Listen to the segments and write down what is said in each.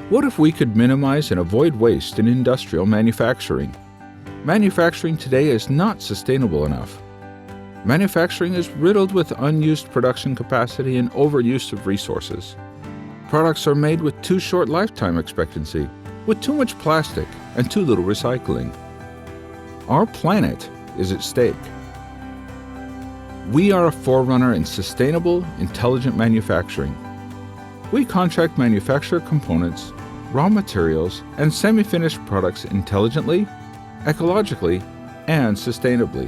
What if we could minimize and avoid waste in industrial manufacturing? Manufacturing today is not sustainable enough. Manufacturing is riddled with unused production capacity and overuse of resources. Products are made with too short lifetime expectancy, with too much plastic and too little recycling. Our planet is at stake. We are a forerunner in sustainable, intelligent manufacturing. We contract manufacture components, raw materials, and semi-finished products intelligently, ecologically, and sustainably.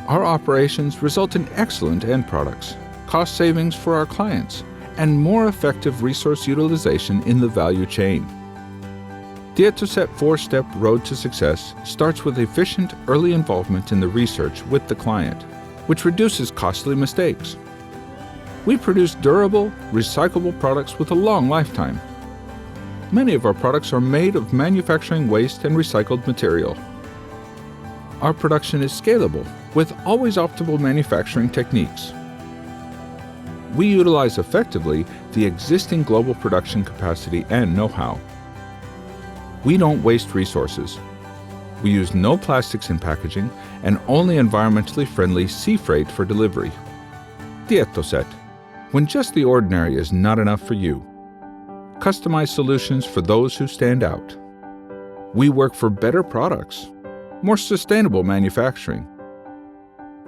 Our operations result in excellent end products, cost savings for our clients, and more effective resource utilization in the value chain. Tietoset 4-step road to success starts with efficient early involvement in the research with the client, which reduces costly mistakes. We produce durable, recyclable products with a long lifetime. Many of our products are made of manufacturing waste and recycled material. Our production is scalable, with always optimal manufacturing techniques. We utilize effectively the existing global production capacity and know-how. We don't waste resources. We use no plastics in packaging and only environmentally friendly sea freight for delivery. Tietoset, when just the ordinary is not enough for you. Customized solutions for those who stand out. We work for better products, more sustainable manufacturing.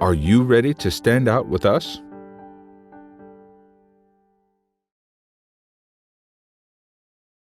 Are you ready to stand out with us?